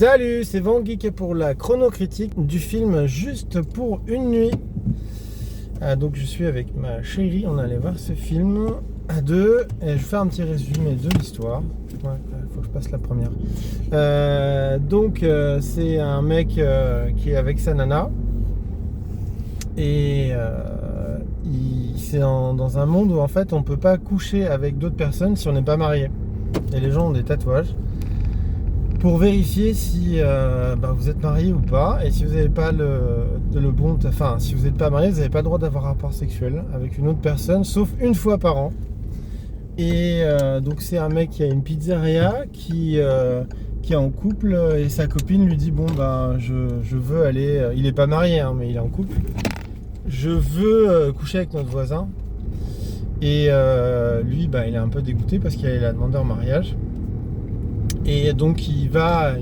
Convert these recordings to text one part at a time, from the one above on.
Salut, c'est Van Geek pour la chronocritique du film Juste pour une nuit. Donc je suis avec ma chérie, on allait voir ce film à deux et je vais faire un petit résumé de l'histoire. Ouais, faut que je passe la première. C'est un mec qui est avec sa nana et dans un monde où en fait on peut pas coucher avec d'autres personnes si on n'est pas marié. Et les gens ont des tatouages pour vérifier si vous êtes marié ou pas, et si vous n'avez pas si vous n'êtes pas marié, vous n'avez pas le droit d'avoir rapport sexuel avec une autre personne, sauf une fois par an. Et donc c'est un mec qui a une pizzeria qui est en couple, et sa copine lui dit je veux aller, il n'est pas marié mais il est en couple, je veux coucher avec notre voisin. Et lui il est un peu dégoûté parce qu'il a demandé en mariage. Et donc il va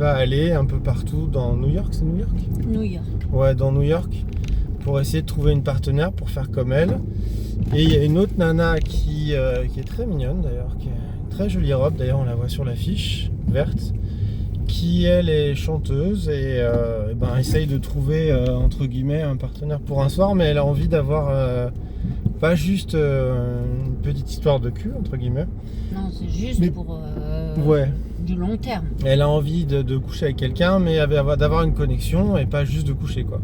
aller un peu partout dans New York, c'est New York ? New York. Ouais, dans New York, pour essayer de trouver une partenaire pour faire comme elle. Et il y a une autre nana qui est très mignonne d'ailleurs, qui a une très jolie robe, d'ailleurs on la voit sur l'affiche verte, qui elle est chanteuse et essaye de trouver entre guillemets un partenaire pour un soir, mais elle a envie d'avoir pas juste une petite histoire de cul entre guillemets. Non, c'est juste pour du long terme. Elle a envie de coucher avec quelqu'un, mais d'avoir une connexion et pas juste de coucher quoi.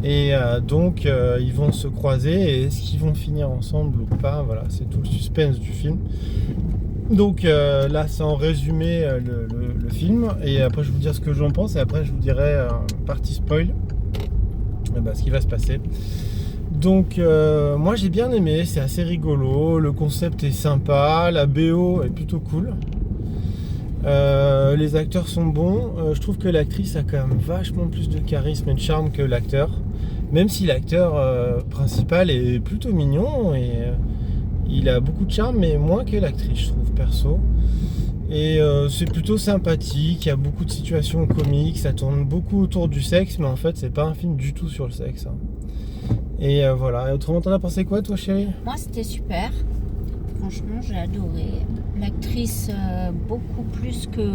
Et ils vont se croiser, et est-ce qu'ils vont finir ensemble ou pas, voilà, c'est tout le suspense du film. Donc là c'est en résumé le film, et après je vais vous dire ce que j'en pense, et après je vous dirai partie spoil ce qui va se passer. Donc moi j'ai bien aimé, c'est assez rigolo, le concept est sympa, la BO est plutôt cool, les acteurs sont bons, je trouve que l'actrice a quand même vachement plus de charisme et de charme que l'acteur, même si l'acteur principal est plutôt mignon et il a beaucoup de charme, mais moins que l'actrice je trouve perso. Et c'est plutôt sympathique, il y a beaucoup de situations comiques, ça tourne beaucoup autour du sexe, mais en fait c'est pas un film du tout sur le sexe. Et voilà. Et autrement, t'en as pensé quoi, toi, chérie ? Moi, c'était super. Franchement, j'ai adoré. L'actrice, beaucoup plus que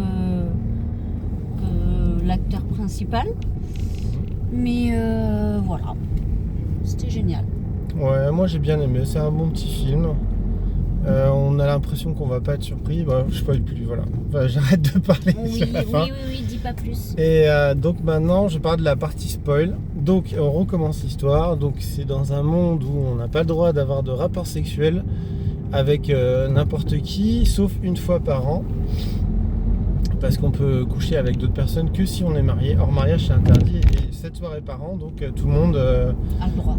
l'acteur principal. Mais voilà. C'était génial. Ouais, moi j'ai bien aimé. C'est un bon petit film. On a l'impression qu'on va pas être surpris. Je spoil plus, voilà. J'arrête de parler sur la fin. Oui, dis pas plus. Et donc maintenant, je parle de la partie spoil. Donc on recommence l'histoire. Donc c'est dans un monde où on n'a pas le droit d'avoir de rapport sexuel avec n'importe qui, sauf une fois par an. Parce qu'on peut coucher avec d'autres personnes que si on est marié. Hors mariage, c'est interdit. Et 7 soirées par an, donc tout le monde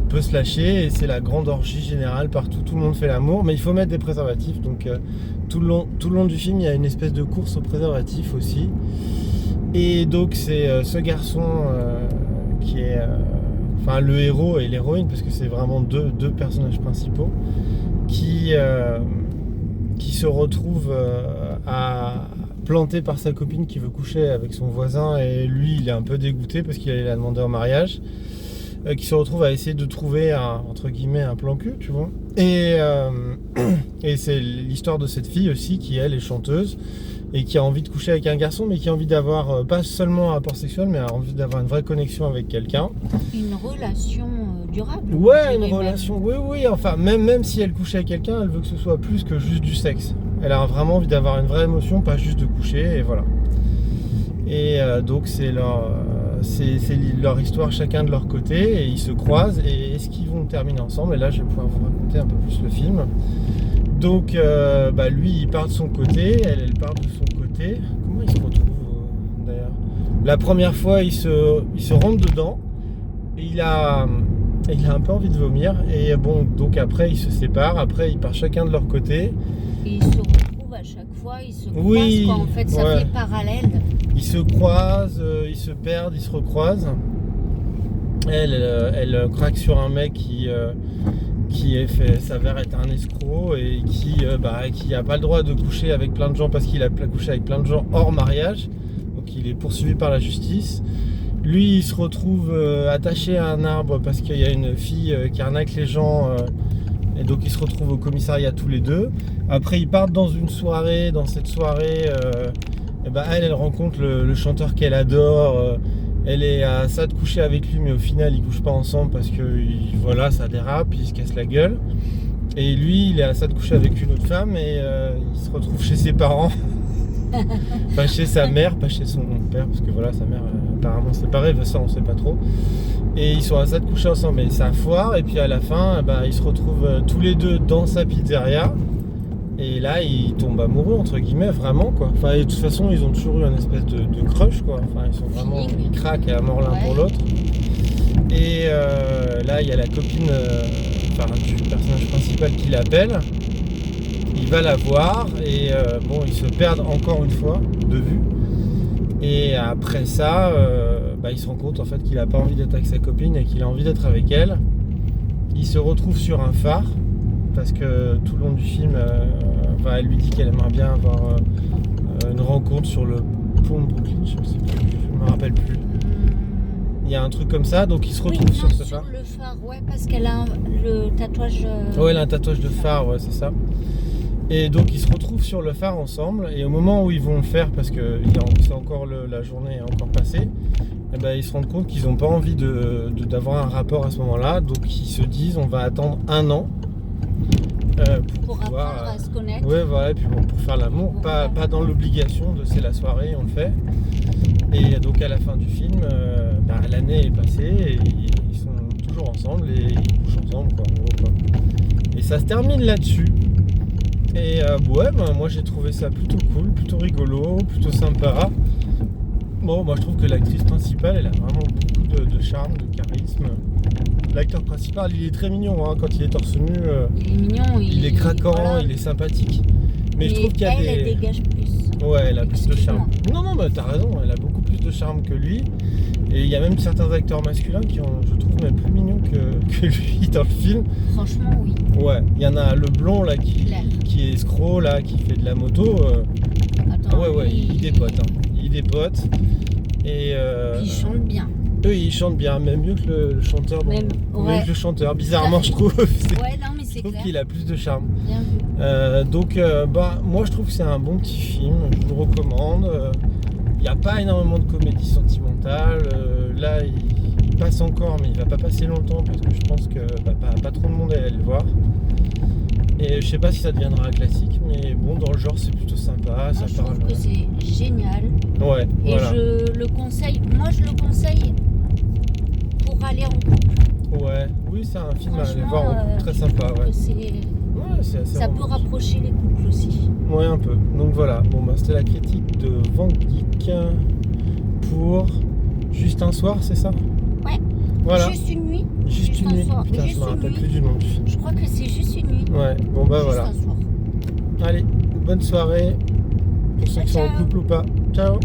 peut se lâcher. Et c'est la grande orgie générale partout. Tout le monde fait l'amour, mais il faut mettre des préservatifs. Donc tout le long du film, il y a une espèce de course aux préservatifs aussi. Et donc c'est ce garçon qui est le héros et l'héroïne, parce que c'est vraiment deux personnages principaux qui se retrouvent planté par sa copine qui veut coucher avec son voisin, et lui il est un peu dégoûté parce qu'il a demandé en mariage, qui se retrouve à essayer de trouver entre guillemets un plan cul, tu vois. Et c'est l'histoire de cette fille aussi qui elle est chanteuse et qui a envie de coucher avec un garçon, mais qui a envie d'avoir pas seulement un rapport sexuel, mais a envie d'avoir une vraie connexion avec quelqu'un. Une relation durable. Ouais, une relation, oui, enfin même si elle couche avec quelqu'un, elle veut que ce soit plus que juste du sexe. Elle a vraiment envie d'avoir une vraie émotion, pas juste de coucher, et voilà. Et donc c'est leur histoire chacun de leur côté, et ils se croisent, et est-ce qu'ils vont terminer ensemble ? Et là je vais pouvoir vous raconter un peu plus le film. Donc lui il part de son côté, elle part de son côté. Comment ils se retrouvent d'ailleurs ? La première fois ils se rentrent dedans, et il a un peu envie de vomir, et donc après ils se séparent, après ils partent chacun de leur côté. Et ils se retrouvent à chaque fois, ils se croisent quoi, en fait ça fait parallèle. Ils se croisent, ils se perdent, ils se recroisent. Elle craque sur un mec qui s'avère être un escroc, et qui a pas le droit de coucher avec plein de gens parce qu'il a couché avec plein de gens hors mariage, donc il est poursuivi par la justice. Lui il se retrouve attaché à un arbre parce qu'il y a une fille qui arnaque les gens, et donc ils se retrouvent au commissariat tous les deux. Après ils partent dans une soirée, dans cette soirée et bah elle rencontre le chanteur qu'elle adore. Elle est à ça de coucher avec lui, mais au final ils couchent pas ensemble parce que voilà, ça dérape, il se casse la gueule. Et lui, il est à ça de coucher avec une autre femme et il se retrouve chez ses parents. Enfin, chez sa mère, pas chez son père, parce que voilà, sa mère apparemment séparée, ça on sait pas trop. Et ils sont à ça de coucher ensemble, et ça foire. Et puis à la fin, bah, ils se retrouvent tous les deux dans sa pizzeria. Et là, ils tombent amoureux, entre guillemets, vraiment quoi. Enfin, et de toute façon, ils ont toujours eu un espèce de crush quoi. Enfin, ils sont vraiment, ils craquent à mort l'un pour l'autre. Et là, il y a la copine, du personnage principal qui l'appelle. Il va la voir et bon, ils se perdent encore une fois de vue. Et après ça, il se rend compte en fait qu'il a pas envie d'être avec sa copine et qu'il a envie d'être avec elle. Il se retrouve sur un phare parce que tout le long du film, elle lui dit qu'elle aimerait bien avoir une rencontre sur le pont de Brooklyn. Je me rappelle plus. Il y a un truc comme ça, donc il se retrouve sur ce phare. Sur le phare, ouais, parce qu'elle a le tatouage. Ouais, elle a un tatouage de phare, ouais, c'est ça. Et donc ils se retrouvent sur le phare ensemble, et au moment où ils vont le faire, parce que c'est encore la journée est encore passée, et ben, ils se rendent compte qu'ils n'ont pas envie d'avoir un rapport à ce moment-là, donc ils se disent on va attendre 1 an pour pouvoir, apprendre à se connaître. Ouais, voilà, et puis bon, pour faire l'amour, pas dans l'obligation de c'est la soirée, on le fait. Et donc à la fin du film, l'année est passée et ils sont toujours ensemble et ils couchent ensemble quoi, en gros, quoi. Et ça se termine là-dessus. Et moi j'ai trouvé ça plutôt cool, plutôt rigolo, plutôt sympa. Bon, moi je trouve que l'actrice principale, elle a vraiment beaucoup de charme, de charisme. L'acteur principal, il est très mignon hein, quand il est torse nu. Il est mignon, il est craquant, voilà. Il est sympathique. Mais je trouve qu'il y a elle dégage plus. Ouais, elle a plus de charme. Non, mais t'as raison, elle a beaucoup plus de charme que lui. Et il y a même certains acteurs masculins qui ont, je trouve, même plus mignons que lui dans le film. Franchement, oui. Ouais, il y en a le blond là qui est escroc là, qui fait de la moto. Attends, il dépote. Hein. Il dépote. Et il chante bien. Eux, ils chantent bien, même mieux que le chanteur. Même que le chanteur, bizarrement, je trouve. Ouais, non, mais c'est je trouve clair. qu'il a plus de charme. Bien vu. Moi, je trouve que c'est un bon petit film. Je vous le recommande. Il n'y a pas énormément de comédie sentimentale. Là, il passe encore, mais il va pas passer longtemps parce que je pense que pas trop de monde allait le voir. Et je sais pas si ça deviendra un classique, mais bon, dans le genre, c'est plutôt sympa. Moi, je trouve que c'est génial. Ouais. Et voilà. je le conseille. Moi, je le conseille pour aller en couple. Ouais. Oui, c'est un film à aller voir en couple très sympa. Ouais. C'est assez ça peut rapprocher les couples aussi. Ouais, un peu. Donc voilà. Bon, c'était la critique de Van Geek pour Juste un soir, c'est ça? Ouais. Voilà. Juste une nuit. Juste une nuit. Putain, je me rappelle plus du nom du film. Je crois que c'est juste une nuit. Ouais. Bon voilà. Juste un soir. Allez, bonne soirée. Pour ceux qui sont en couple ou pas. Ciao.